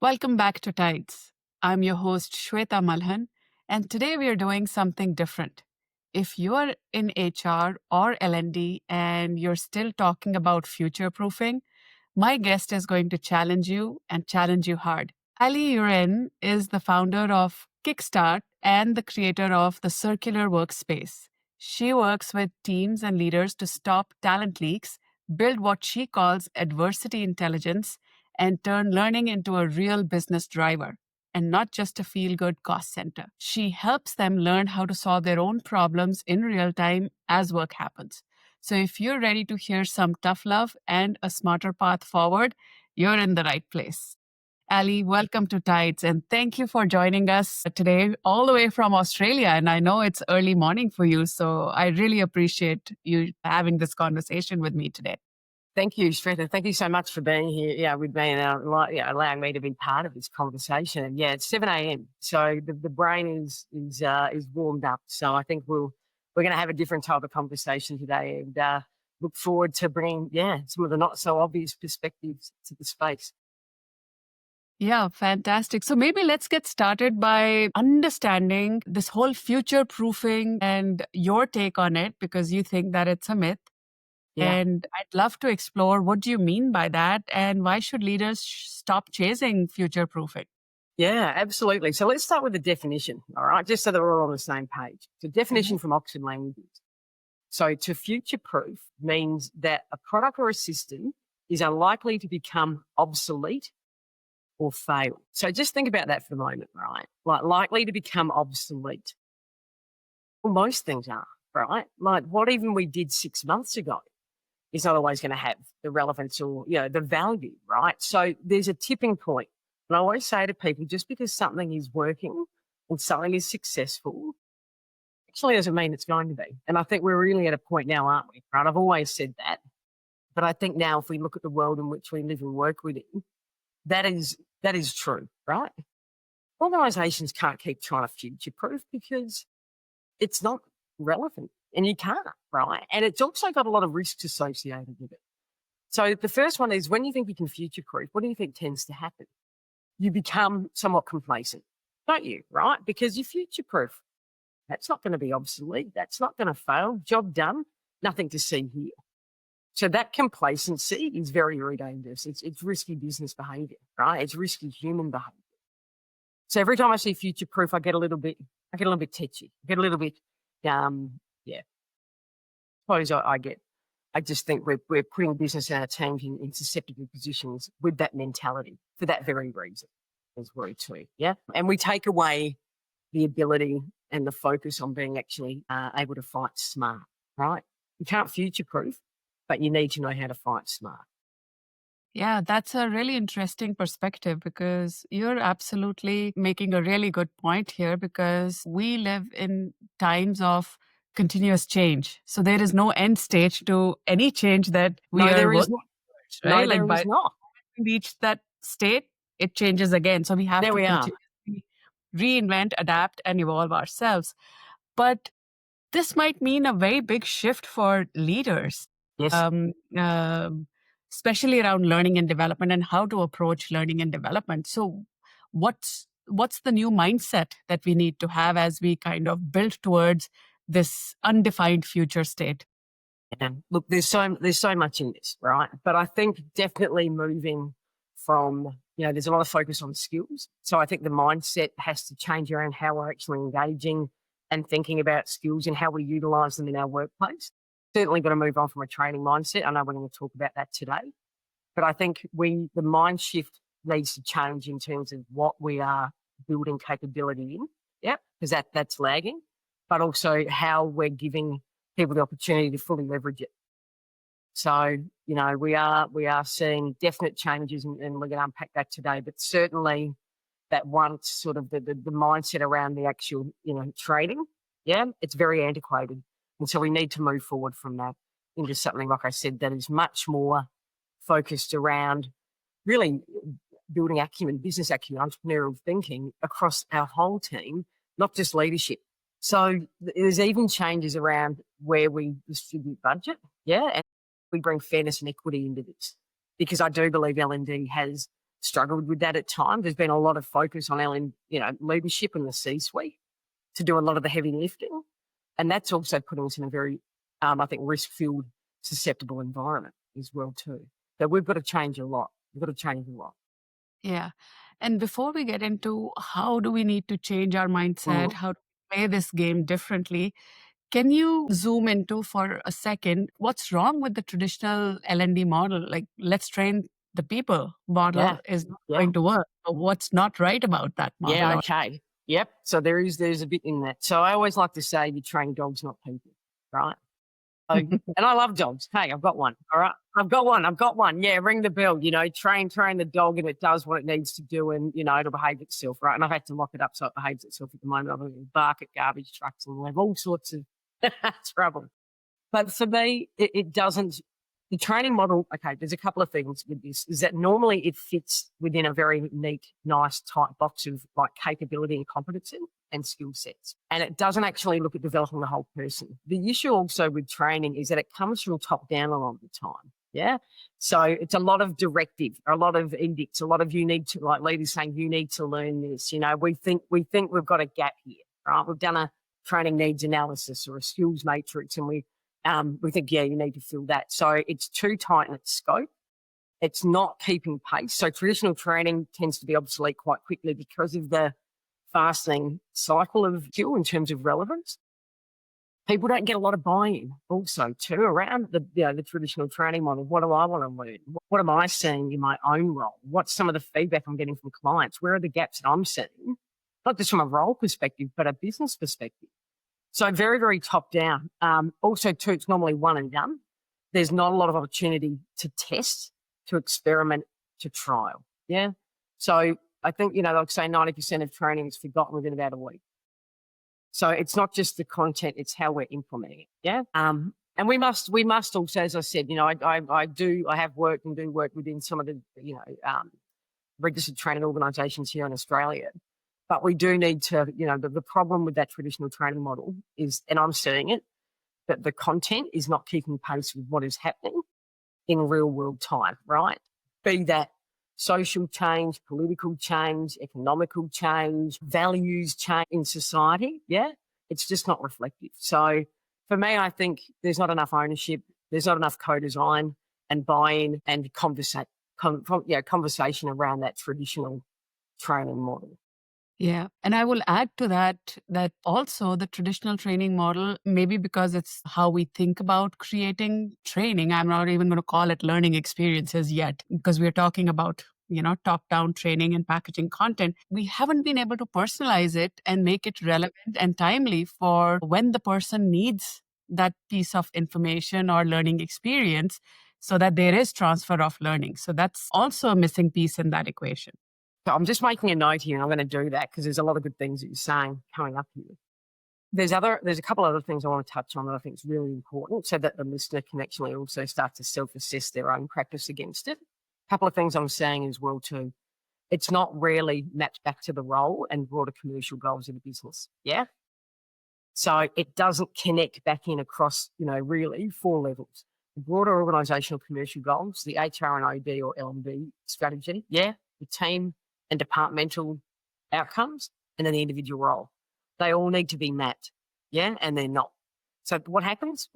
Welcome back to TIDES. I'm your host, Shveta Malhan, and today we are doing something different. If you're in HR or L&D and you're still talking about future proofing, my guest is going to challenge you and challenge you hard. Ali Uren is the founder of Kiikstart and the creator of the Circular Workspace. She works with teams and leaders to stop talent leaks, build what she calls adversity intelligence, and turn learning into a real business driver and not just a feel-good cost center. She helps them learn how to solve their own problems in real time as work happens. So if you're ready to hear some tough love and a smarter path forward, you're in the right place. Ali, welcome to TIDES, and thank you for joining us today all the way from Australia. And I know it's early morning for you, so I really appreciate you having this conversation with me today. Thank you, Shveta. Thank you so much for being here, with me and allowing me to be part of this conversation. And it's 7 a.m. So the brain is warmed up. So I think we're going to have a different type of conversation today, and look forward to bringing some of the not so obvious perspectives to the space. Yeah, fantastic. So maybe let's get started by understanding this whole future proofing and your take on it, because you think that it's a myth. Yeah. And I'd love to explore what do you mean by that and why should leaders stop chasing future proofing? Yeah, absolutely. So let's start with the definition, all right, just so that we're all on the same page. The definition from Oxford Languages. So to future-proof means that a product or a system is unlikely to become obsolete or fail. So just think about that for the moment, right? Like likely to become obsolete. Well, most things are, right? Like what even we did 6 months ago is not always going to have the relevance or, the value, right? So there's a tipping point. And I always say to people, just because something is working and something is successful, actually doesn't mean it's going to be. And I think we're really at a point now, aren't we? Right? I've always said that. But I think now if we look at the world in which we live and work within, that is true, right? Organisations can't keep trying to future-proof because it's not relevant. And you can't, right? And it's also got a lot of risks associated with it. So the first one is when you think you can future-proof, what do you think tends to happen? You become somewhat complacent, don't you, right? Because you future-proof. That's not going to be obsolete. That's not going to fail. Job done. Nothing to see here. So that complacency is very, very dangerous. It's risky business behaviour, right? It's risky human behaviour. So every time I see future-proof, I get a little bit tetchy. I get a little bit, I just think we're putting business and our teams in susceptible positions with that mentality for that very reason. Is worry too, yeah. And we take away the ability and the focus on being actually able to fight smart, right? You can't future-proof, but you need to know how to fight smart. Yeah, that's a really interesting perspective because you're absolutely making a really good point here because we live in times of continuous change. So there is no end stage to any change that we are working towards, right? No, there is not. We reach that state, it changes again. So we have to continuously reinvent, adapt, and evolve ourselves. But this might mean a very big shift for leaders. Yes. Especially around learning and development and how to approach learning and development. So what's the new mindset that we need to have as we kind of build towards this undefined future state? Yeah. Look, there's so much in this, right? But I think definitely moving from, there's a lot of focus on skills. So I think the mindset has to change around how we're actually engaging and thinking about skills and how we utilize them in our workplace. Certainly got to move on from a training mindset. I know we're going to talk about that today. But I think the mind shift needs to change in terms of what we are building capability in, because that's lagging, but also how we're giving people the opportunity to fully leverage it. So, we are seeing definite changes and we're going to unpack that today, but certainly that once sort of the mindset around the actual, training, it's very antiquated. And so we need to move forward from that into something, like I said, that is much more focused around really building acumen, business acumen, entrepreneurial thinking across our whole team, not just leadership. So there's even changes around where we distribute budget, and we bring fairness and equity into this. Because I do believe L&D has struggled with that at times. There's been a lot of focus on leadership in the C-suite to do a lot of the heavy lifting. And that's also putting us in a very, I think, risk-filled, susceptible environment as well too. So we've got to change a lot. We've got to change a lot. Yeah. And before we get into how do we need to change our mindset, Mhm. how to play this game differently, can you zoom into for a second what's wrong with the traditional L&D model? Like, let's train the people Yeah. model is not Yeah. going to work. But what's not right about that model? Yeah. Okay. Yep. So there's a bit in that. So I always like to say you train dogs, not people, right? So, and I love dogs. Hey, I've got one. All right. I've got one. Yeah. Ring the bell, train the dog and it does what it needs to do and, it'll behave itself. Right. And I've had to lock it up so it behaves itself at the moment. I'm going to bark at garbage trucks and we'll have all sorts of trouble. But for me, it doesn't. The training model, okay, there's a couple of things with this, is that normally it fits within a very neat, nice, tight box of like capability and competency and skill sets. And it doesn't actually look at developing the whole person. The issue also with training is that it comes from top down a lot of the time. Yeah. So it's a lot of directive, a lot of edicts, a lot of you need to, like leaders saying, you need to learn this. We think we've got a gap here, right? We've done a training needs analysis or a skills matrix and we think, yeah, you need to fill that. So it's too tight in its scope. It's not keeping pace. So traditional training tends to be obsolete quite quickly because of the fastening cycle of skill in terms of relevance. People don't get a lot of buy-in also too around the traditional training model. What do I want to learn? What am I seeing in my own role? What's some of the feedback I'm getting from clients? Where are the gaps that I'm seeing? Not just from a role perspective, but a business perspective. So very, very top down. Also, too, it's normally one and done. There's not a lot of opportunity to test, to experiment, to trial. Yeah. So I think, like say 90% of training is forgotten within about a week. So it's not just the content, it's how we're implementing it. Yeah. And we must also, as I said, I have worked and do work within some of the, registered training organisations here in Australia. But we do need to, the problem with that traditional training model is, and I'm seeing it, that the content is not keeping pace with what is happening in real world time, right? Be that social change, political change, economical change, values change in society. Yeah. It's just not reflective. So for me, I think there's not enough ownership. There's not enough co-design and buy-in and conversation around that traditional training model. Yeah. And I will add to that also the traditional training model, maybe because it's how we think about creating training. I'm not even going to call it learning experiences yet because we're talking about, top-down training and packaging content. We haven't been able to personalize it and make it relevant and timely for when the person needs that piece of information or learning experience so that there is transfer of learning. So that's also a missing piece in that equation. So I'm just making a note here and I'm going to do that because there's a lot of good things that you're saying coming up here. There's a couple other things I want to touch on that I think is really important so that the listener can actually also start to self-assess their own practice against it. A couple of things I'm saying as well too. It's not really mapped back to the role and broader commercial goals of the business. Yeah. So it doesn't connect back in across, really 4 levels. The broader organisational commercial goals, the HR and OD or L&D strategy. Yeah. The team and departmental outcomes, and then the individual role. They all need to be mapped, yeah, and they're not. So what happens?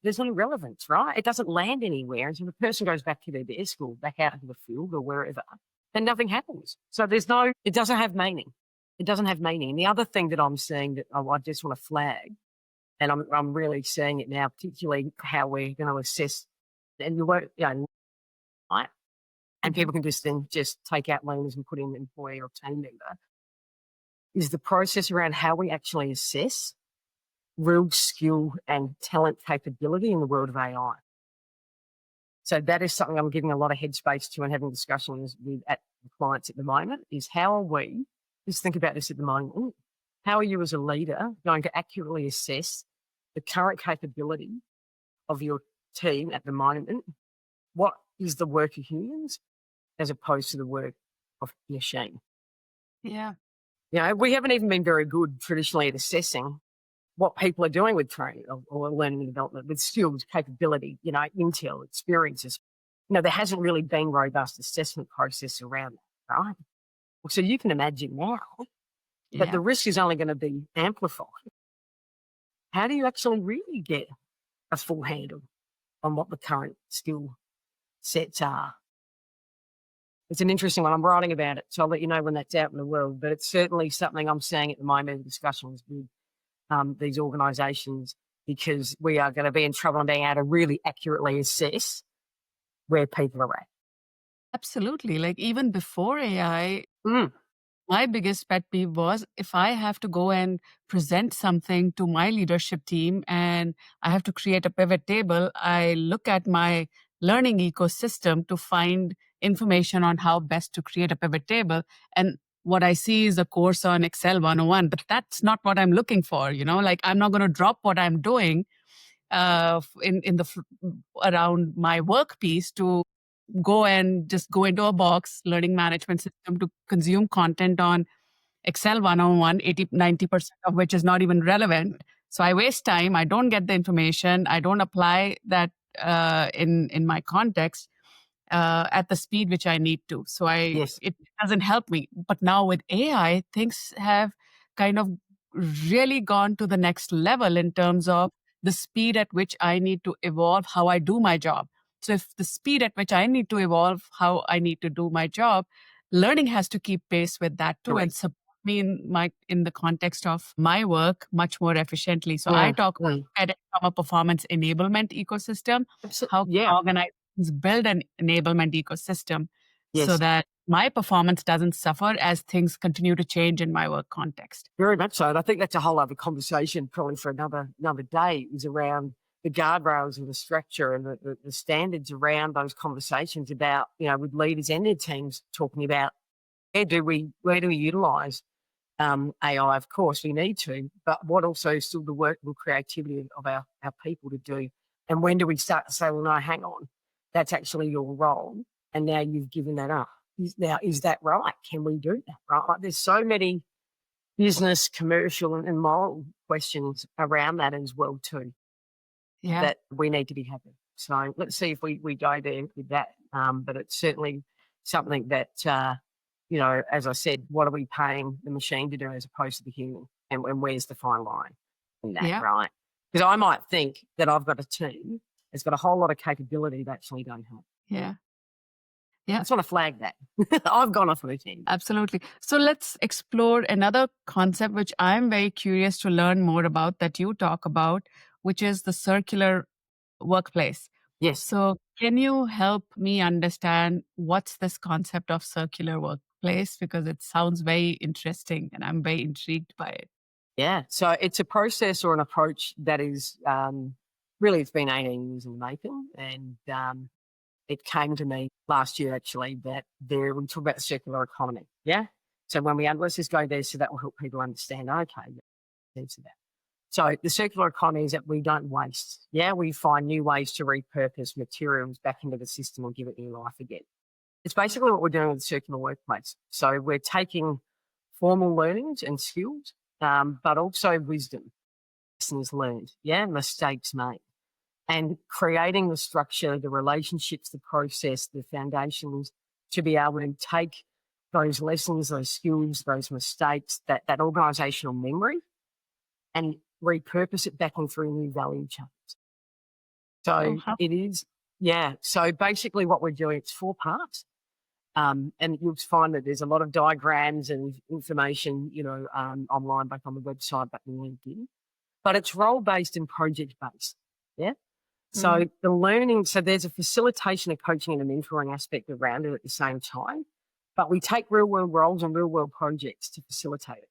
There's no relevance, right? It doesn't land anywhere. And so the person goes back to their desk or back out into the field or wherever, and nothing happens. So it doesn't have meaning. It doesn't have meaning. And the other thing that I'm seeing that I just want to flag, and I'm really seeing it now, particularly how we're going to assess, and the work, right? And people can just take out learners and put in an employee or team member, is the process around how we actually assess real skill and talent capability in the world of AI. So that is something I'm giving a lot of headspace to and having discussions with clients at the moment, is how are we, just think about this at the moment, how are you as a leader going to accurately assess the current capability of your team at the moment? What is the work of humans as opposed to the work of machine? Yeah. We haven't even been very good traditionally at assessing what people are doing with training or learning and development with skills, capability, intel, experiences. There hasn't really been robust assessment process around that. right? So you can imagine now that Yeah. the risk is only going to be amplified. How do you actually really get a full handle on what the current skill sets are? It's an interesting one. I'm writing about it, so I'll let you know when that's out in the world. But it's certainly something I'm seeing at the moment in discussions with these organisations, because we are going to be in trouble on being able to really accurately assess where people are at. Absolutely. Like even before AI, Mm, my biggest pet peeve was if I have to go and present something to my leadership team and I have to create a pivot table, I look at my learning ecosystem to find information on how best to create a pivot table. And what I see is a course on Excel 101, but that's not what I'm looking for. Like I'm not going to drop what I'm doing in the around my work piece to go and just go into a box learning management system to consume content on Excel 101, 90% of which is not even relevant. So I waste time. I don't get the information. I don't apply that in my context at the speed which I need to. So yes, it doesn't help me. But now with AI, things have kind of really gone to the next level in terms of the speed at which I need to evolve how I do my job. So if the speed at which I need to evolve how I need to do my job, learning has to keep pace with that too and correct. support me in the context of my work much more efficiently. So I Mm, talk mm. at it from a performance enablement ecosystem. How can Yeah, organizations build an enablement ecosystem so yes, that my performance doesn't suffer as things continue to change in my work context? very much so. And I think that's a whole other conversation, probably for another day, is around the guardrails and the structure and the standards around those conversations about, with leaders and their teams talking about where do we utilise AI? Of course, we need to, but what also is still the work and creativity of our people to do? And when do we start to say, well, no, hang on, that's actually your role, and now you've given that up. Is that right? Can we do that? Right? Like, there's so many business, commercial, and moral questions around that as well too, Yeah. that we need to be having. So let's see if we go there with that. But it's certainly something that, as I said, what are we paying the machine to do as opposed to the human? And where's the fine line in that, Yeah. right? Because I might think that I've got a team that's got a whole lot of capability that actually don't have. Yeah. I Yeah. just want to flag that. I've gone off the team. Absolutely. So let's explore another concept which I'm very curious to learn more about that you talk about, which is the circular workplace. Yes. So, can you help me understand what's this concept of circular workplace? Because it sounds very interesting and I'm very intrigued by it. Yeah. So it's a process or an approach that is really, it's been 18 years in the making. And it came to me last year, actually, that we talk about the circular economy. Yeah. So when let's just go there so that will help people understand, okay, sense of that. So the circular economy is that we don't waste. Yeah. We find new ways to repurpose materials back into the system or give it new life again. It's basically what we're doing with the circular workplace. So we're taking formal learnings and skills, but also wisdom, lessons learned, yeah, mistakes made, and creating the structure, the relationships, the process, the foundations to be able to take those lessons, those skills, those mistakes, that organisational memory, and repurpose it back in through new value chains. Oh, So how? it is, yeah. So basically what we're doing, it's 4 parts. And you'll find that there's a lot of diagrams and information, online, both on the website, but in LinkedIn. But it's role-based and project-based. Yeah. So Mm, the learning, so there's a facilitation, a coaching and a mentoring aspect around it at the same time. But we take real-world roles and real-world projects to facilitate it.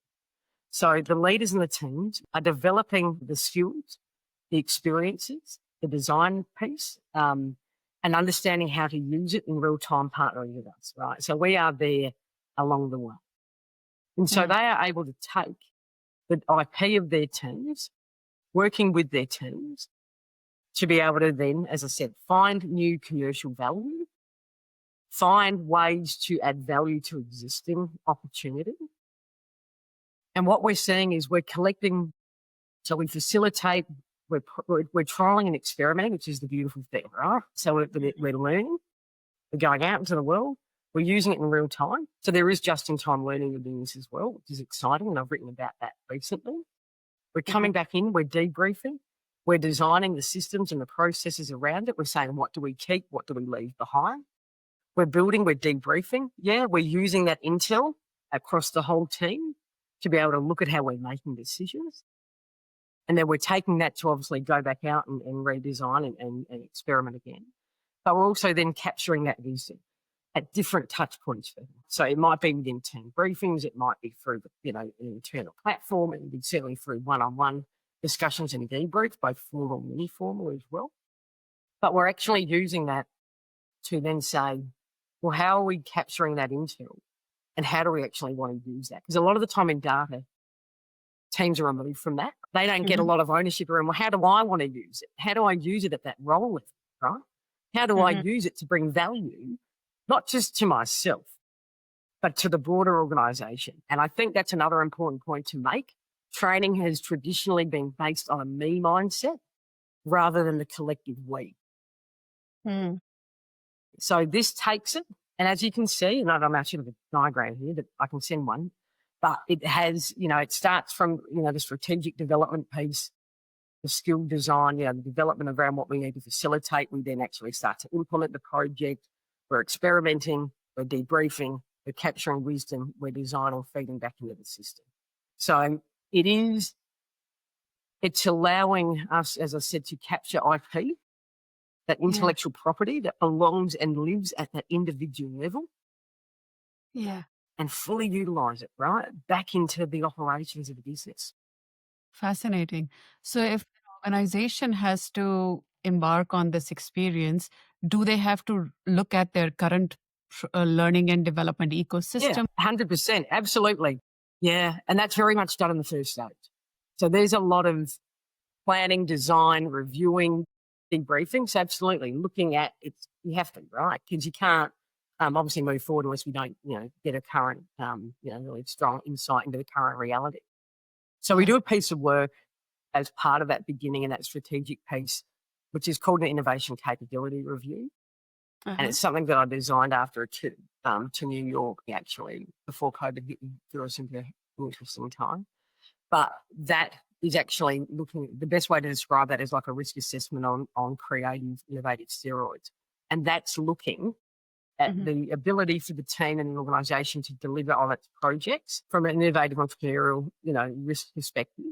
So the leaders and the teams are developing the skills, the experiences, the design piece, and understanding how to use it in real time, partnering with us, right? So we are there along the way. And so mm. they are able to take the IP of their teams, working with their teams to be able to then, as I said, find new commercial value, find ways to add value to existing opportunity. And what we're seeing is we're collecting, so we facilitate, we're trialing and experimenting, which is the beautiful thing, right? So we're learning, we're going out into the world, We're using it in real time. So there is just-in-time learning within this as well, which is exciting, and I've written about that recently. We're coming back in, we're debriefing, we're designing the systems and the processes around it. We're saying, what do we keep? What do we leave behind? We're building, we're debriefing. Yeah, we're using that intel across the whole team to be able to look at how we're making decisions. And then we're taking that to obviously go back out and redesign and experiment again. But we're also then capturing that wisdom at different touch points for them. So it might be within team briefings, it might be through, an internal platform, it would be certainly through one-on-one discussions and debriefs, both formal and informal as well. But we're actually using that to then say, well, how are we capturing that intel and how do we actually want to use that? Because a lot of the time in data, teams are removed from that. They don't get a lot of ownership around, well, how do I want to use it? How do I use it at that role with it, right? How do I use it to bring value, not just to myself, but to the broader organisation? And I think that's another important point to make. Training has traditionally been based on a me mindset rather than the collective we. Mm. So this takes it, and as you can see, and I'm actually with a diagram here that I can send one, but it has, it starts from, the strategic development piece, the skill design, the development around what we need to facilitate. We then actually start to implement the project. We're experimenting, we're debriefing, we're capturing wisdom, we're designing, feeding back into the system. So it's allowing us, as I said, to capture IP, that intellectual property that belongs and lives at that individual level. Yeah. And fully utilise it, right? Back into the operations of the business. Fascinating. So if an organization has to embark on this experience, do they have to look at their current learning and development ecosystem? Yeah, 100%. Absolutely. Yeah. And that's very much done in the first stage. So there's a lot of planning, design, reviewing, debriefing. So absolutely looking at it, you have to, right? Because you can't obviously move forward unless we don't, get a current, really strong insight into the current reality. So we do a piece of work as part of that beginning and that strategic piece, which is called an innovation capability review. And it's something that I designed after a trip to New York, actually, before COVID hit and threw us into an interesting time. But that is actually the best way to describe that is like a risk assessment on creative, innovative steroids. And that's looking at the ability for the team and the organisation to deliver on its projects from an innovative entrepreneurial, risk perspective.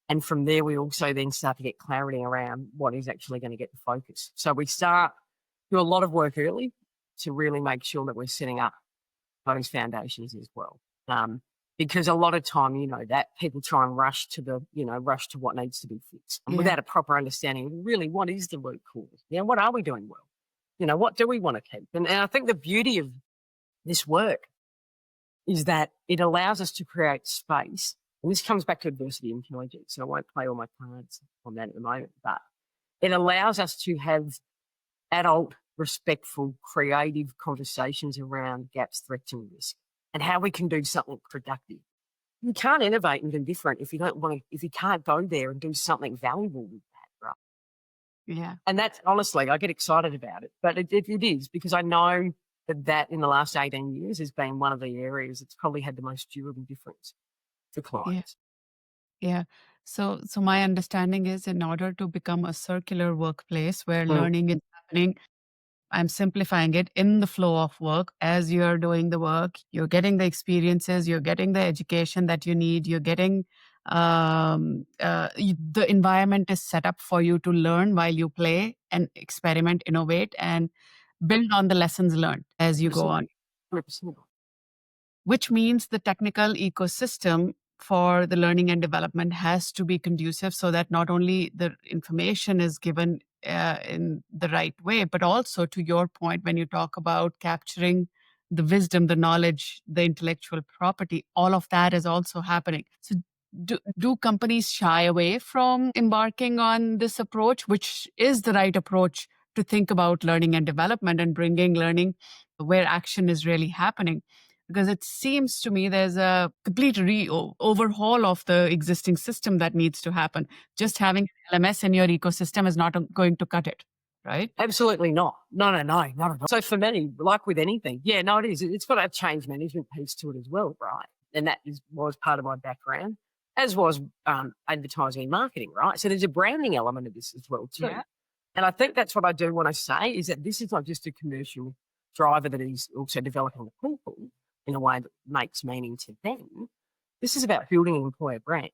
And from there, we also then start to get clarity around what is actually going to get the focus. So we do a lot of work early to really make sure that we're setting up those foundations as well. Because a lot of time, that people try and rush to what needs to be fixed without a proper understanding, really, what is the root cause? What are we doing well? What do we want to keep? And I think the beauty of this work is that it allows us to create space. And this comes back to adversity intelligence. So I won't play all my cards on that at the moment, but it allows us to have adult, respectful, creative conversations around gaps, threats, and risk, and how we can do something productive. You can't innovate and do different if you can't go there and do something valuable with that, right? Yeah. And that's honestly, I get excited about it, but it is because I know that in the last 18 years has been one of the areas that's probably had the most durable difference for clients. Yeah. So my understanding is in order to become a circular workplace where learning is happening, I'm simplifying it in the flow of work as you're doing the work, you're getting the experiences, you're getting the education that you need, you're getting the environment is set up for you to learn while you play and experiment, innovate, and build on the lessons learned as you go on. 100%. Which means the technical ecosystem for the learning and development has to be conducive so that not only the information is given in the right way, but also to your point, when you talk about capturing the wisdom, the knowledge, the intellectual property, all of that is also happening. So do companies shy away from embarking on this approach, which is the right approach to think about learning and development and bringing learning where action is really happening? Because it seems to me there's a complete overhaul of the existing system that needs to happen. Just having LMS in your ecosystem is not going to cut it, right? Absolutely not. No, not at all. So for me, like with anything, yeah, no, it is. It's got a change management piece to it as well, right? And that was part of my background, as was advertising and marketing, right? So there's a branding element of this as well too. Yeah. And I think that's what I do when I say is that this is not just a commercial driver that is also developing the people in a way that makes meaning to them. This is about building an employer brand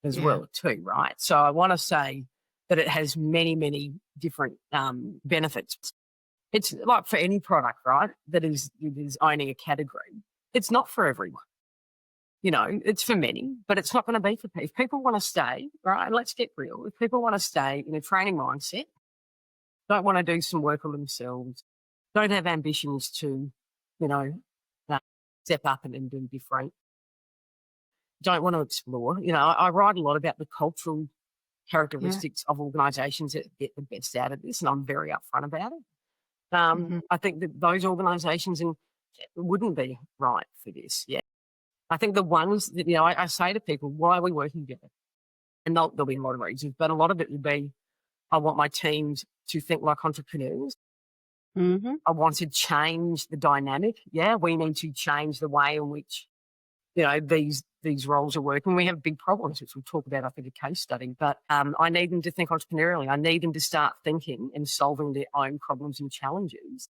as Yeah. well too, right? So I want to say that it has many, many different benefits. It's like for any product, right, that is owning a category. It's not for everyone. You know, it's for many, but it's not going to be for people. If people want to stay, right, and let's get real, if people want to stay in a training mindset, don't want to do some work on themselves, don't have ambitions to, you know, uh, step up and do different, don't want to explore. You know, I write a lot about the cultural Yeah. characteristics of organisations that get the best out of this, and I'm very upfront about it. Mhm. I think that those organisations wouldn't be right for this. Yeah. I think the ones that, you know, I say to people, why are we working together? And there'll be a lot of reasons, but a lot of it will be, I want my teams to think like entrepreneurs. Mhm. I want to change the dynamic. Yeah, we need to change the way in which, you know, these roles are working. We have big problems, which we'll talk about, I think, a case study. But I need them to think entrepreneurially. I need them to start thinking and solving their own problems and challenges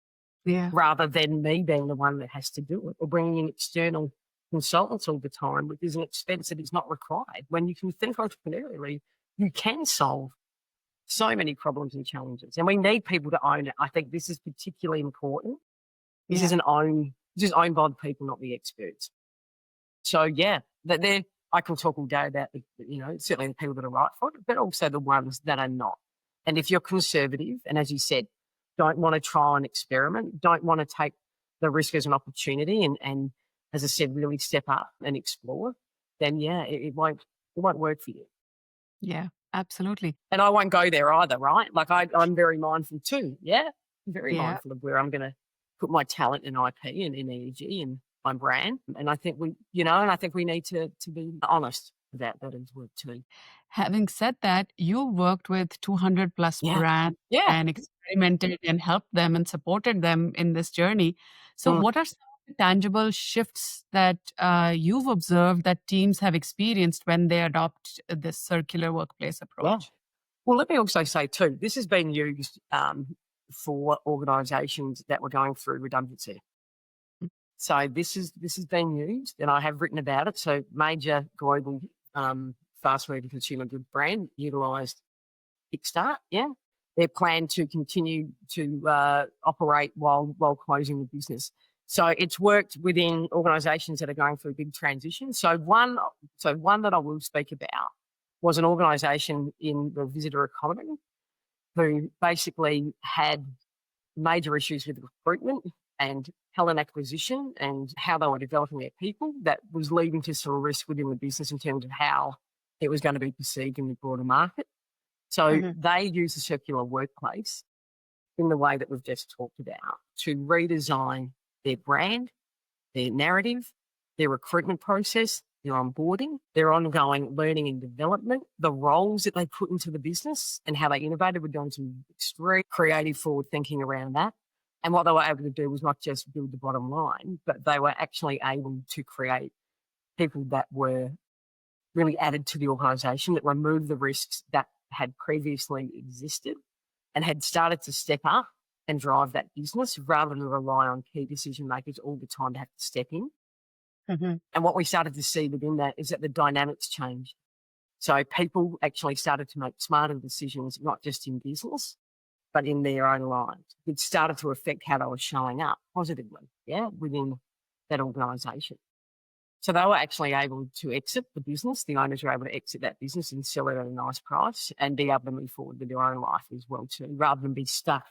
Yeah. rather than me being the one that has to do it or bringing in external consultants all the time, which is an expense that is not required. When you can think entrepreneurially, you can solve so many problems and challenges. And we need people to own it. I think this is particularly important. This Yeah. is owned by the people, not the experts. So yeah, that they're I can talk all day about the, you know, certainly the people that are right for it, but also the ones that are not. And if you're conservative, and as you said, don't want to try and experiment, don't want to take the risk as an opportunity, and as I said, really step up and explore, then yeah, it won't work for you. Yeah. Absolutely. And I won't go there either, right? Like I'm very mindful too. Yeah, very Yeah. mindful of where I'm going to put my talent and IP and energy and my brand. And I think we need to be honest about that as well too. Having said that, you worked with 200 plus Yeah, brands yeah. and experimented and helped them and supported them in this journey. So, Mm. what are some of the tangible shifts that you've observed that teams have experienced when they adopt this circular workplace Yeah. approach? Well, let me also say too, this has been used for organisations that were going through redundancy. So this has been used, and I have written about it. So major global fast-moving consumer goods brand utilised Kiikstart. Yeah, they plan to continue to operate while closing the business. So it's worked within organisations that are going through a big transition. So one that I will speak about was an organisation in the visitor economy who basically had major issues with recruitment and talent acquisition and how they were developing their people that was leading to some risk within the business in terms of how it was going to be perceived in the broader market. So Mhm. they use the circular workplace in the way that we've just talked about to redesign their brand, their narrative, their recruitment process, their onboarding, their ongoing learning and development, the roles that they put into the business and how they innovated. We're doing some extreme creative forward thinking around that. And what they were able to do was not just build the bottom line, but they were actually able to create people that were really added to the organisation, that removed the risks that had previously existed and had started to step up and drive that business rather than rely on key decision makers all the time to have to step in. Mhm. And what we started to see within that is that the dynamics changed. So people actually started to make smarter decisions, not just in business, but in their own lives. It started to affect how they were showing up positively, yeah, within that organisation. So they were actually able to exit the business. The owners were able to exit that business and sell it at a nice price and be able to move forward with their own life as well too, rather than be stuck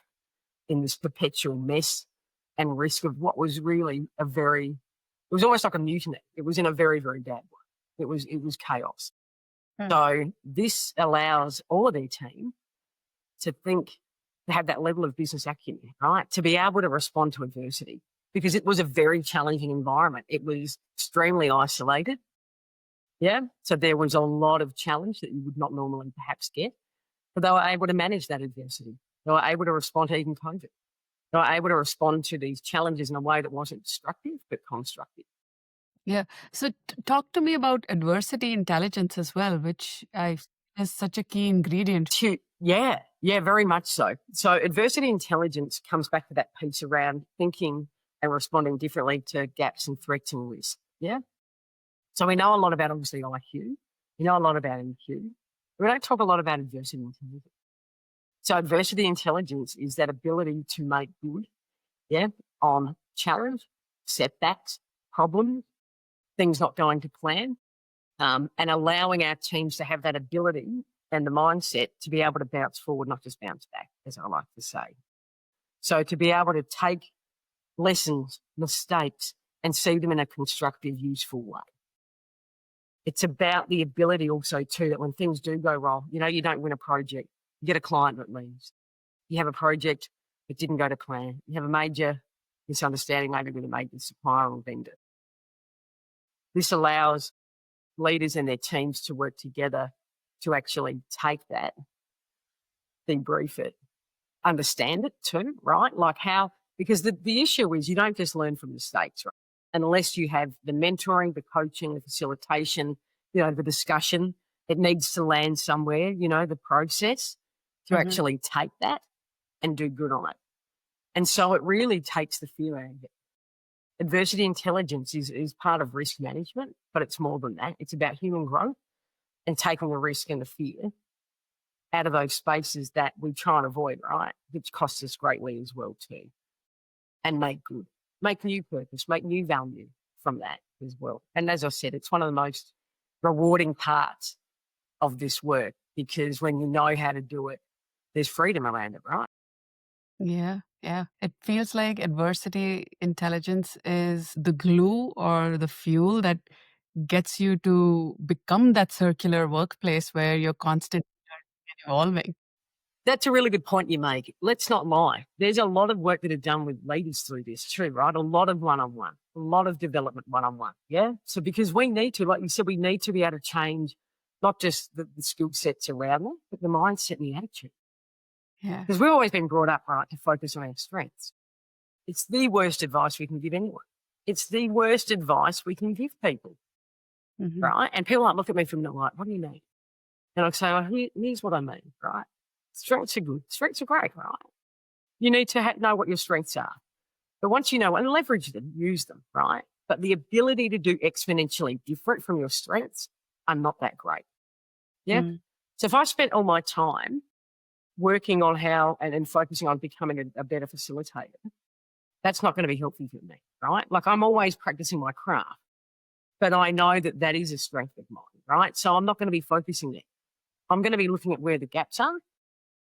in this perpetual mess and risk of what was really it was almost like a mutiny. It was in a very, very bad way. It was chaos. Mm. So this allows all of their team to think, to have that level of business acumen, right? To be able to respond to adversity because it was a very challenging environment. It was extremely isolated. Yeah. So there was a lot of challenge that you would not normally perhaps get, but they were able to manage that adversity They were able to respond to even COVID. They were able to respond to these challenges in a way that wasn't destructive, but constructive. Yeah. So talk to me about adversity intelligence as well, which I is such a key ingredient. Yeah, very much so. So adversity intelligence comes back to that piece around thinking and responding differently to gaps and threats and risk. Yeah. So we know a lot about obviously IQ. We know a lot about EQ. We don't talk a lot about adversity intelligence. So adversity intelligence is that ability to make good, yeah, on challenge, setbacks, problems, things not going to plan, and allowing our teams to have that ability and the mindset to be able to bounce forward, not just bounce back, as I like to say. So to be able to take lessons, mistakes, and see them in a constructive, useful way. It's about the ability also too that when things do go wrong, you don't win a project, you get a client that leaves. You have a project that didn't go to plan. You have a major misunderstanding maybe with a major supplier or vendor. This allows leaders and their teams to work together to actually take that, debrief it, understand it too, right? Like how, because the issue is you don't just learn from mistakes, right? Unless you have the mentoring, the coaching, the facilitation, the discussion, it needs to land somewhere, the process to actually take that and do good on it. And so it really takes the fear out of it. Adversity intelligence is part of risk management, but it's more than that. It's about human growth and taking the risk and the fear out of those spaces that we try and avoid, right? Which costs us greatly as well too. And make good, make new purpose, make new value from that as well. And as I said, it's one of the most rewarding parts of this work because when you know how to do it, there's freedom around it, right? Yeah, yeah. It feels like adversity intelligence is the glue or the fuel that gets you to become that circular workplace where you're constantly evolving. That's a really good point you make. Let's not lie. There's a lot of work that are done with leaders through this too, right? A lot of one-on-one, a lot of development one-on-one. Yeah. So because we need to, like you said, we need to be able to change not just the skill sets around them, but the mindset and the attitude. Yeah. Because we've always been brought up, right, to focus on our strengths. It's the worst advice we can give anyone. It's the worst advice we can give people, right? And people might look at me from the like, what do you mean? And I'll say, well, here's what I mean, right? Strengths are good. Strengths are great, right? You need to know what your strengths are. But once you know and leverage them, use them, right? But the ability to do exponentially different from your strengths are not that great. Yeah. So if I spent all my time working on how and focusing on becoming a better facilitator, that's not going to be healthy for me, right? Like I'm always practicing my craft, but I know that that is a strength of mine, right? So I'm not going to be focusing there. I'm going to be looking at where the gaps are,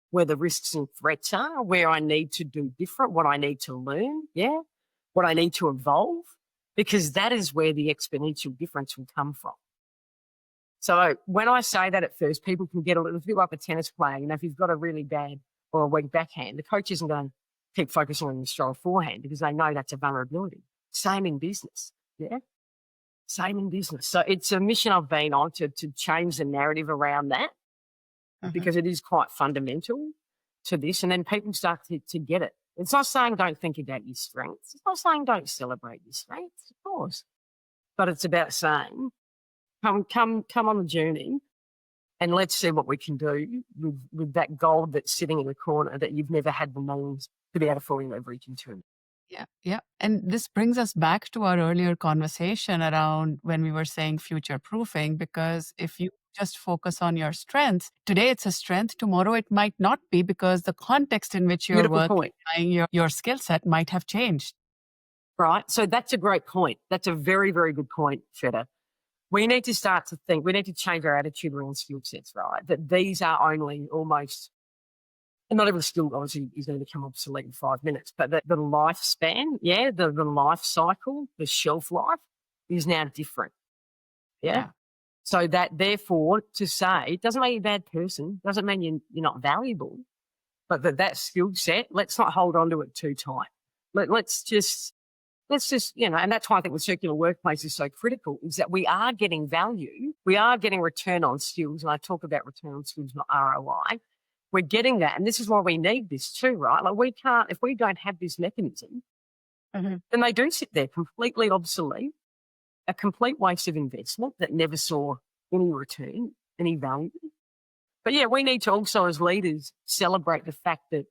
where the risks and threats are, where I need to do different, what I need to learn, yeah, what I need to evolve, because that is where the exponential difference will come from. So when I say that at first, people can get a little bit like a tennis player. If you've got a really bad or a weak backhand, the coach isn't going to keep focusing on your strong forehand because they know that's a vulnerability. Same in business, yeah? Same in business. So it's a mission I've been on to change the narrative around that because it is quite fundamental to this. And then people start to get it. It's not saying don't think about your strengths. It's not saying don't celebrate your strengths, of course. But it's about saying, come on the journey and let's see what we can do with that gold that's sitting in the corner that you've never had the means to be able to fully leverage into. Yeah, yeah. And this brings us back to our earlier conversation around when we were saying future proofing, because if you just focus on your strengths, today it's a strength, tomorrow it might not be because the context in which you're working, your skill set might have changed. Right. So that's a great point. That's a very, very good point, Shveta. We need to start to think, we need to change our attitude around skill sets, right? That these are only almost, and not every skill obviously is going to become obsolete in 5 minutes, but the lifespan, yeah, the life cycle, the shelf life is now different. Yeah. So that therefore to say, it doesn't make you a bad person, doesn't mean you're not valuable, but that skill set, let's not hold on to it too tight. Let's just, and that's why I think the circular workplace is so critical, is that we are getting value. We are getting return on skills. And I talk about return on skills, not ROI. we're getting that. And this is why we need this too, right? Like we can't, if we don't have this mechanism, then they do sit there completely obsolete, a complete waste of investment that never saw any return, any value. But yeah, we need to also as leaders celebrate the fact that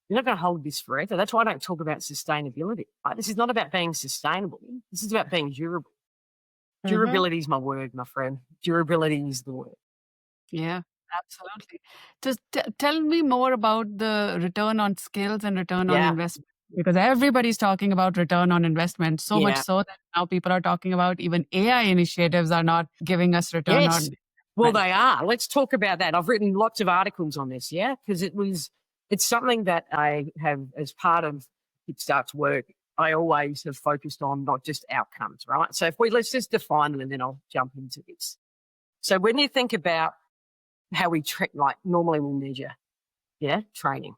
you're not going to hold this forever. That's why I don't talk about sustainability. Right? This is not about being sustainable. This is about being durable. Durability is my word, my friend. Durability is the word. Yeah, absolutely. Just tell me more about the return on skills and return on Yeah. investment, because everybody's talking about return on investment, so much Yeah. so that now people are talking about even AI initiatives are not giving us return Yes. on Well, investment. they are. Let's talk about that. I've written lots of articles on this, yeah, because it's something that I have as part of Kiikstart's work. I always have focused on not just outcomes, right? So let's just define them and then I'll jump into this. So when you think about how we like normally we measure, training.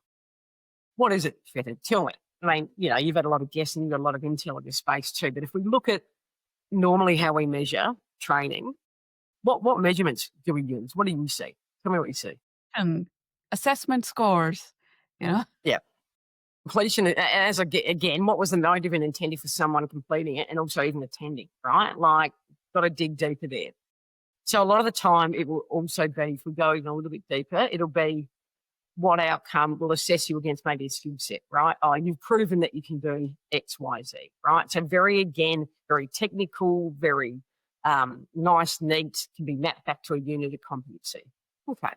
What is it, Shveta? Tell me. I mean, you've had a lot of guests and you've got a lot of intel in this space too. But if we look at normally how we measure training, what measurements do we use? What do you see? Tell me what you see. And assessment scores, Yeah. Completion, again, what was the motive and intent for someone completing it and also even attending, right? Like, got to dig deeper there. So a lot of the time it will also be, if we go even a little bit deeper, it'll be what outcome will assess you against maybe a skill set, right? Oh, you've proven that you can do X, Y, Z, right? So very technical, very nice, neat, can be mapped back to a unit of competency. Okay.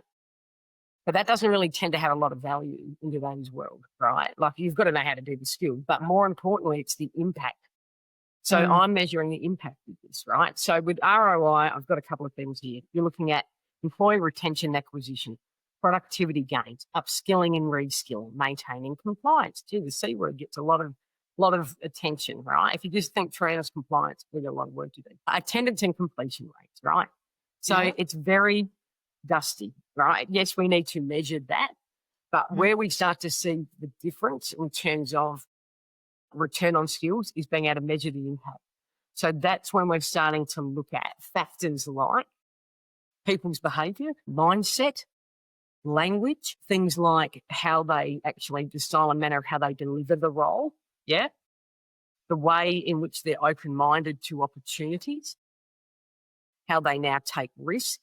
But that doesn't really tend to have a lot of value in today's world, right? Like you've got to know how to do the skill, but more importantly, it's the impact. So I'm measuring the impact of this, right? So with ROI, I've got a couple of things here. You're looking at employee retention and acquisition, productivity gains, upskilling and reskilling, maintaining compliance. Gee, the C word gets a lot of attention, right? If you just think trainers compliance, we've got a lot of work to do. Attendance and completion rates, right? So it's very dusty, right? Yes, we need to measure that, but where we start to see the difference in terms of return on skills is being able to measure the impact. So that's when we're starting to look at factors like people's behavior, mindset, language, things like how they actually, the style and manner of how they deliver the role, the way in which they're open-minded to opportunities, how they now take risk,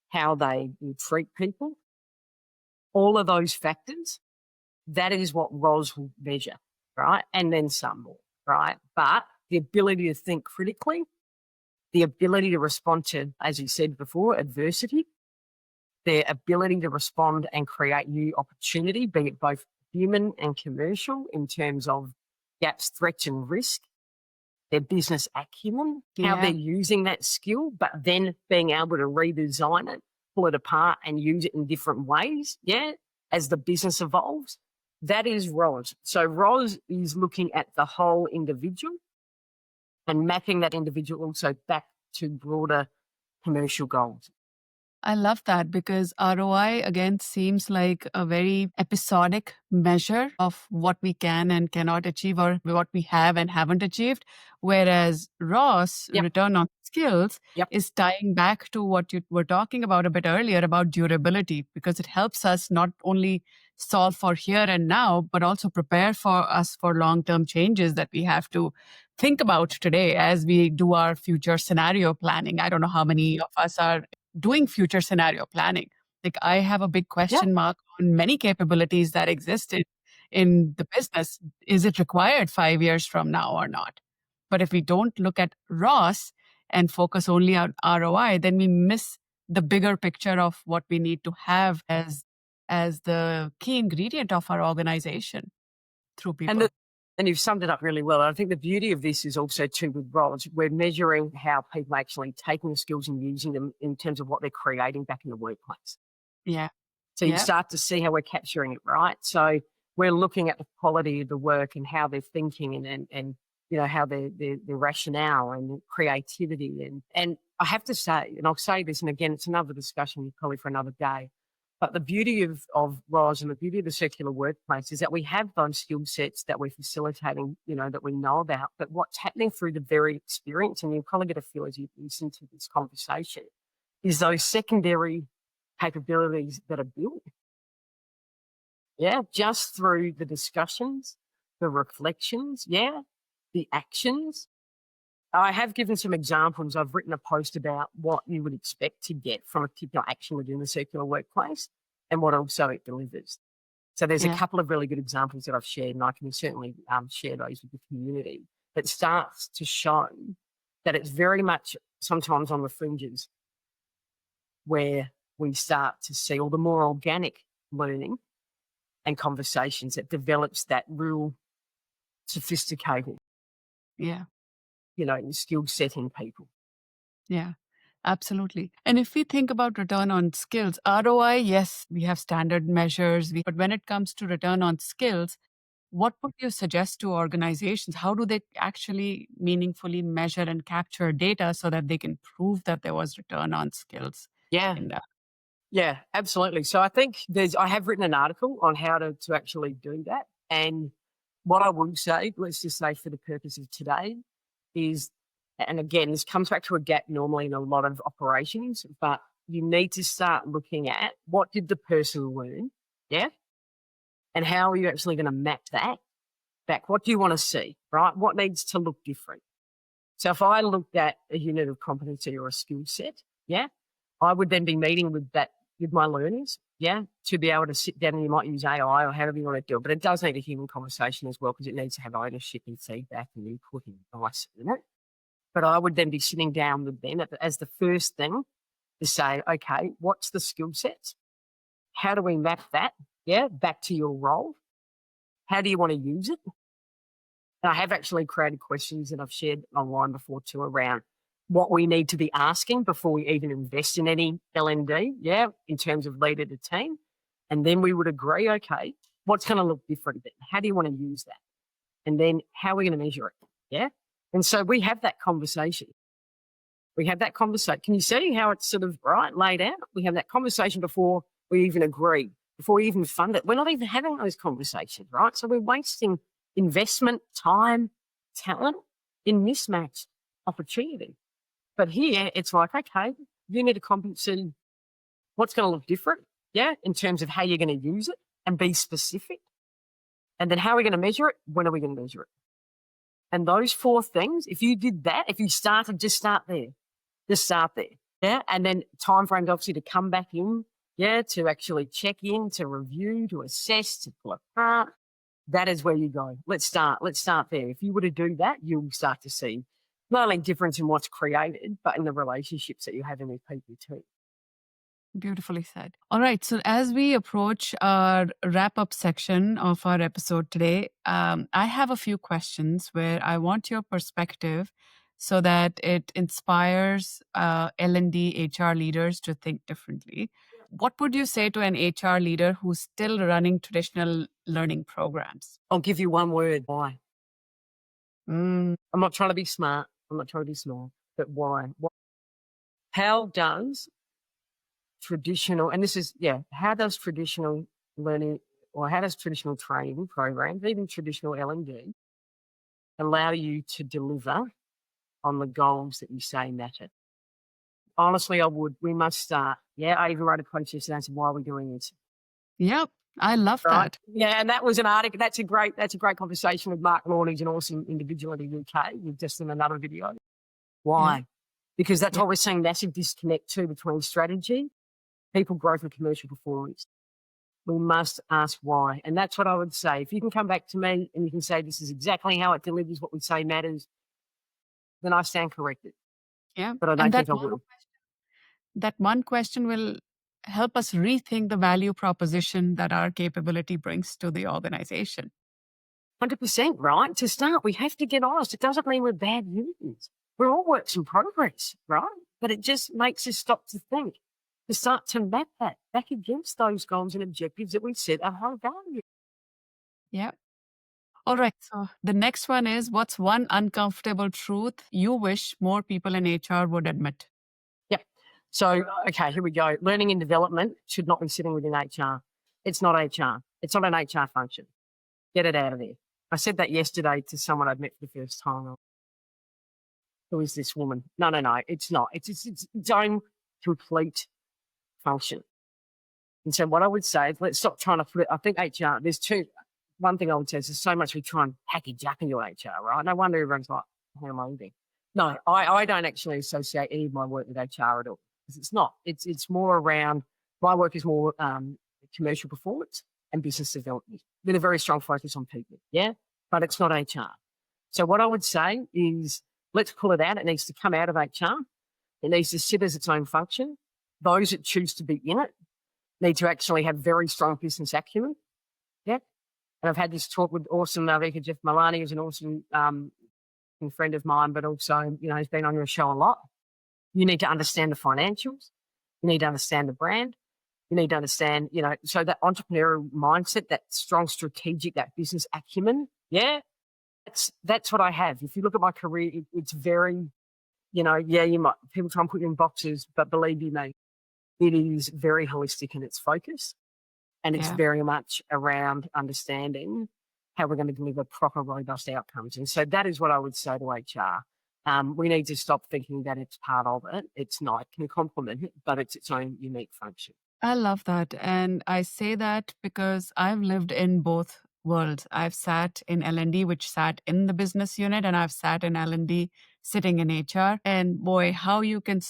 how they treat people, all of those factors, that is what ROS will measure, right? And then some more, right? But the ability to think critically, the ability to respond to, as you said before, adversity, their ability to respond and create new opportunity, be it both human and commercial in terms of gaps, threats and risk, their business acumen, how they're using that skill, but then being able to redesign it, pull it apart and use it in different ways, as the business evolves. That is ROS. So ROS is looking at the whole individual and mapping that individual also back to broader commercial goals. I love that, because ROI again seems like a very episodic measure of what we can and cannot achieve or what we have and haven't achieved. Whereas ROS, return on skills, is tying back to what you were talking about a bit earlier about durability, because it helps us not only solve for here and now, but also prepare for us for long-term changes that we have to think about today as we do our future scenario planning. I don't know how many of us are doing future scenario planning. Like, I have a big question mark on many capabilities that exist in the business. Is it required 5 years from now or not? But if we don't look at ROS and focus only on ROI, then we miss the bigger picture of what we need to have as the key ingredient of our organization through people. And you've summed it up really well. I think the beauty of this is also too with ROS, we're measuring how people are actually taking the skills and using them in terms of what they're creating back in the workplace. Yeah. So you start to see how we're capturing it, right? So we're looking at the quality of the work and how they're thinking and how their rationale and creativity. And I have to say, and I'll say this, and again, it's another discussion probably for another day, but the beauty of ROS and the beauty of the circular workplace is that we have those skill sets that we're facilitating, that we know about. But what's happening through the very experience, and you'll probably get a feel as you listen to this conversation, is those secondary capabilities that are built. Yeah, just through the discussions, the reflections, the actions. I have given some examples. I've written a post about what you would expect to get from a particular action within the circular workplace and what also it delivers. So there's a Yeah. couple of really good examples that I've shared, and I can certainly share those with the community that starts to show that it's very much sometimes on the fringes where we start to see all the more organic learning and conversations that develops that real sophisticated, Yeah. skill set in people. Yeah. Absolutely. And if we think about return on skills, ROI, yes, we have standard measures, but when it comes to return on skills, what would you suggest to organizations? How do they actually meaningfully measure and capture data so that they can prove that there was return on skills Yeah, in that? yeah, absolutely. So I think I have written an article on how to actually do that. And what I would say, let's just say for the purpose of today, is, and again, this comes back to a gap normally in a lot of operations, but you need to start looking at what did the person learn, yeah? And how are you actually going to map that back? What do you want to see, right? What needs to look different? So if I looked at a unit of competency or a skill set, I would then be meeting with my learners, to be able to sit down, and you might use AI or however you want to do it, but it does need a human conversation as well because it needs to have ownership and feedback and input and advice in it. But I would then be sitting down with them as the first thing to say, okay, what's the skill sets? How do we map that? Back to your role. How do you want to use it? And I have actually created questions that I've shared online before too around what we need to be asking before we even invest in any L&D, in terms of leader to team. And then we would agree, okay, what's going to look different then? How do you want to use that? And then how are we going to measure it? Yeah. And so we have that conversation. We have that conversation. Can you see how it's sort of laid out? We have that conversation before we even agree, before we even fund it. We're not even having those conversations, right? So we're wasting investment, time, talent in mismatched opportunity. But here it's like, okay, you need a competency. What's going to look different? In terms of how you're going to use it and be specific. And then how are we going to measure it? When are we going to measure it? And those 4 things, if you did that, if you started, just start there. Just start there. Yeah. And then timeframes obviously to come back in, to actually check in, to review, to assess, to pull apart. That is where you go. Let's start there. If you were to do that, you'll start to see not only difference in what's created, but in the relationships that you're having with people too. Beautifully said. All right. So, as we approach our wrap up section of our episode today, I have a few questions where I want your perspective so that it inspires L&D HR leaders to think differently. What would you say to an HR leader who's still running traditional learning programs? I'll give you one word: why. Mm, I'm not trying to be smart. But why? How does traditional, and this is, how does traditional learning or how does traditional training programs, even traditional L&D, allow you to deliver on the goals that you say matter? Honestly, we must start. I even wrote a post yesterday and said, why are we doing this? yep. I love Right. that. Yeah. And that was an article. That's a great conversation with Mark Lawn, who's an awesome individual in the UK. We've just done another video. Yeah. Why? Because that's Yeah. what we're seeing, massive disconnect too between strategy, people growth and commercial performance. We must ask why. And that's what I would say. If you can come back to me and you can say this is exactly how it delivers what we say matters, then I stand corrected. Yeah. But I And don't think I will. that one question will help us rethink the value proposition that our capability brings to the organization. 100%, right? To start, we have to get honest. It doesn't mean we're bad humans. We're all works in progress, right? But it just makes us stop to think, to start to map that back against those goals and objectives that we set at high value. Yeah. All right. So the next one is, what's one uncomfortable truth you wish more people in HR would admit? Yep. So, okay, here we go. Learning and development should not be sitting within HR. It's not HR. It's not an HR function. Get it out of there. I said that yesterday to someone I'd met for the first time. Who is this woman? No, it's not. It's its own complete function. And so what I would say is let's stop trying to put it, I think HR, one thing I would say is there's so much we try and package up into HR, right? No wonder everyone's like, how am I living? No, I don't actually associate any of my work with HR at all, because it's not. It's more around, my work is more commercial performance and business development with a very strong focus on people, yeah? But it's not HR. So what I would say is let's pull it out. It needs to come out of HR. It needs to sit as its own function. Those that choose to be in it need to actually have very strong business acumen. Yeah. And I've had this talk with awesome Shveta Malhan, who's an awesome friend of mine, but also, he's been on your show a lot. You need to understand the financials. You need to understand the brand. You need to understand, so that entrepreneurial mindset, that strong strategic, that business acumen. Yeah. That's what I have. If you look at my career, it's very, you might, people try and put you in boxes, but believe you me, it is very holistic in its focus. And it's very much around understanding how we're going to deliver proper, robust outcomes. And so that is what I would say to HR. We need to stop thinking that it's part of it. It's not. It can complement it, but it's its own unique function. I love that. And I say that because I've lived in both worlds. I've sat in L&D, which sat in the business unit, and I've sat in L&D sitting in HR. And boy, how you can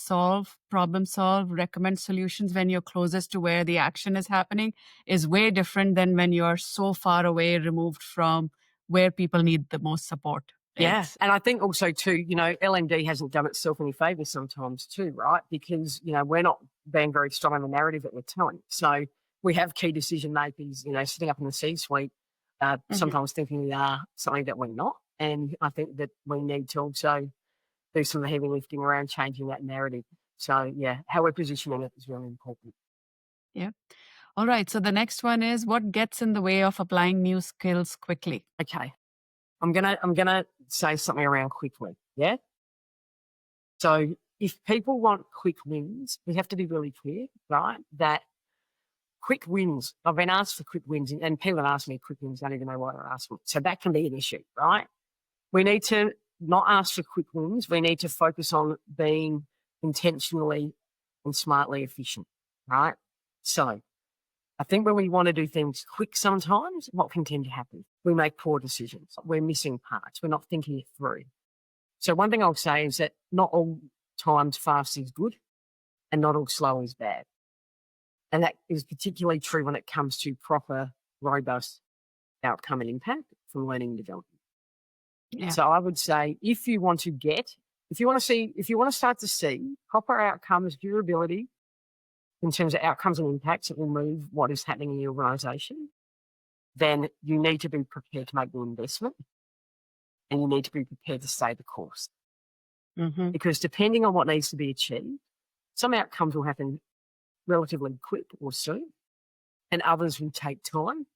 problem solve, recommend solutions when you're closest to where the action is happening is way different than when you're so far away, removed from where people need the most support. Yeah. And I think also too, L&D hasn't done itself any favours sometimes too, right? Because, we're not being very strong on the narrative that we're telling. So we have key decision makers, sitting up in the C-suite, sometimes thinking we are something that we're not. And I think that we need to also do some heavy lifting around changing that narrative. So yeah, how we're positioning it is really important. Yeah. All right. So the next one is, what gets in the way of applying new skills quickly? Okay. I'm gonna say something around quickly. Yeah. So if people want quick wins, we have to be really clear, right? That quick wins, I've been asked for quick wins, and people have asked me quick wins, I don't even know why they're asking. So that can be an issue, right? We need to not ask for quick wins. We need to focus on being intentionally and smartly efficient, right? So I think when we want to do things quick sometimes, what can tend to happen? We make poor decisions. We're missing parts. We're not thinking it through. So one thing I'll say is that not all times fast is good and not all slow is bad. And that is particularly true when it comes to proper, robust outcome and impact from learning and development. Yeah. So I would say if you want to start to see proper outcomes, durability, in terms of outcomes and impacts that will move what is happening in the organisation, then you need to be prepared to make the investment and you need to be prepared to stay the course. Because depending on what needs to be achieved, some outcomes will happen relatively quick or soon, and others will take time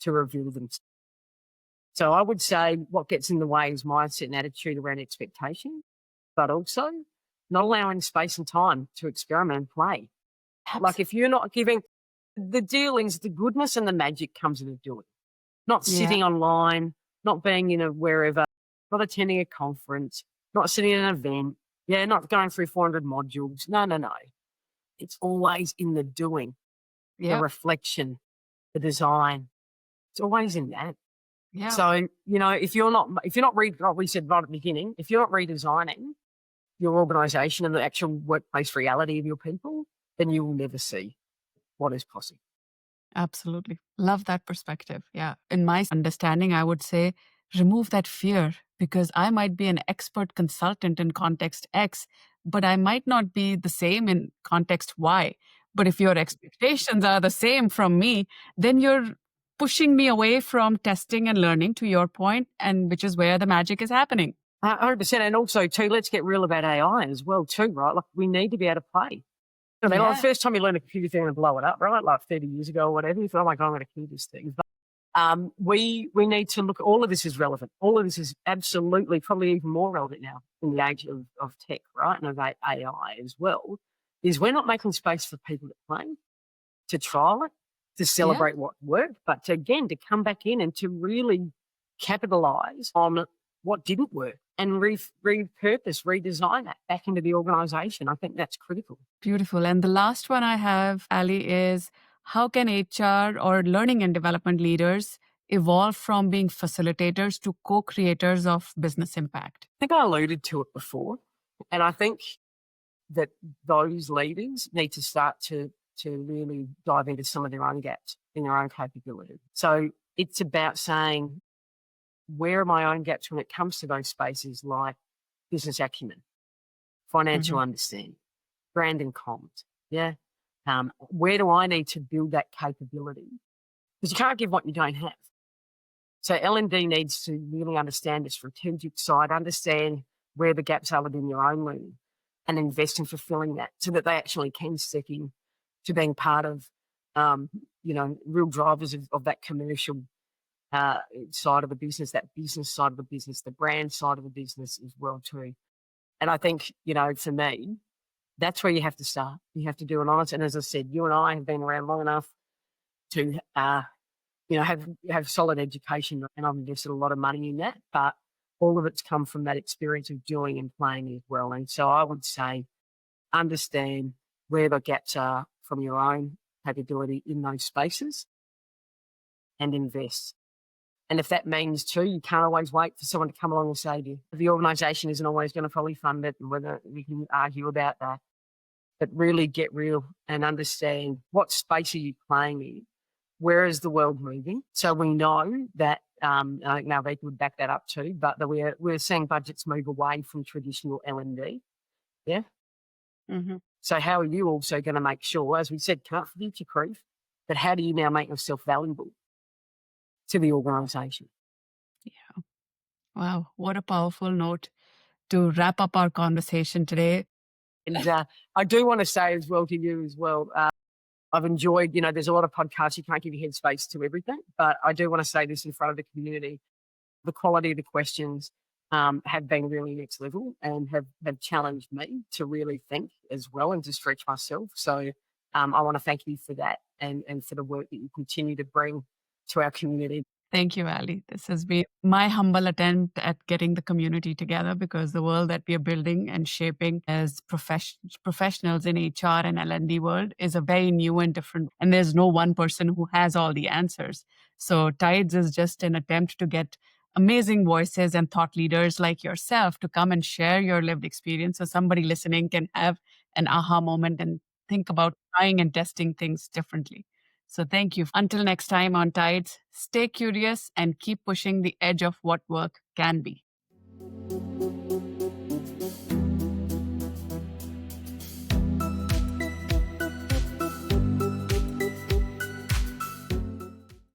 to reveal themselves. So I would say what gets in the way is mindset and attitude around expectation, but also not allowing space and time to experiment and play. Like if you're not giving the dealings, the goodness and the magic comes in the doing, not sitting online, not being in wherever, not attending a conference, not sitting in an event, not going through 400 modules. No. It's always in the doing, the reflection, the design. It's always in that. Yeah. So, if you're not like we said right at the beginning, if you're not redesigning your organisation and the actual workplace reality of your people, then you will never see what is possible. Absolutely. Love that perspective. Yeah. In my understanding, I would say remove that fear, because I might be an expert consultant in context X, but I might not be the same in context Y. But if your expectations are the same from me, then you're pushing me away from testing and learning, to your point, and which is where the magic is happening. 100%. And also, too, let's get real about AI as well, too, right? Like, we need to be able to play. I mean, like the first time you learn a computer thing and blow it up, right? Like 30 years ago or whatever, you thought, oh my God, I'm going to kill this thing. But we need to look, all of this is relevant. All of this is absolutely probably even more relevant now in the age of tech, right? And of AI as well, is we're not making space for people to play, to trial it, to celebrate what worked, but to come back in and to really capitalize on what didn't work and repurpose, redesign that back into the organisation. I think that's critical. Beautiful. And the last one I have, Ali, is How can HR or learning and development leaders evolve from being facilitators to co-creators of business impact? I think I alluded to it before, and I think that those leaders need to start to really dive into some of their own gaps in their own capability. So it's about saying, where are my own gaps when it comes to those spaces like business acumen, financial understanding, brand and comms? Yeah. Where do I need to build that capability? Because you can't give what you don't have. So L&D needs to really understand the strategic side, understand where the gaps are within your own learning, and invest in fulfilling that so that they actually can step in to being part of, real drivers of that commercial side of the business, that business side of the business, the brand side of the business as well too. And I think, for me, that's where you have to start. You have to do an honest. And as I said, you and I have been around long enough to, have solid education, and I've invested a lot of money in that. But all of it's come from that experience of doing and playing as well. And so I would say, understand where the gaps are from your own capability in those spaces and invest. And if that means too, you can't always wait for someone to come along and say to you, the organisation isn't always going to fully fund it, and whether we can argue about that. But really get real and understand, what space are you playing in? Where is the world moving? So we know that, I think Malvika would back that up too, but that we're seeing budgets move away from traditional L&D. Yeah. Mm-hmm. So how are you also going to make sure, as we said, can't future-proof, but how do you now make yourself valuable to the organisation? Yeah. Wow. What a powerful note to wrap up our conversation today. And I do want to say as well to you as well, I've enjoyed, there's a lot of podcasts, you can't give your headspace to everything, but I do want to say this in front of the community. The quality of the questions have been really next level and have challenged me to really think as well and to stretch myself. So I want to thank you for that and for the work that you continue to bring to our community. Thank you, Ali. This has been my humble attempt at getting the community together, because the world that we are building and shaping as professionals in HR and L&D world is a very new and different, and there's no one person who has all the answers. So TIDES is just an attempt to get amazing voices and thought leaders like yourself to come and share your lived experience, so somebody listening can have an aha moment and think about trying and testing things differently. So thank you. Until next time on Tides, stay curious and keep pushing the edge of what work can be.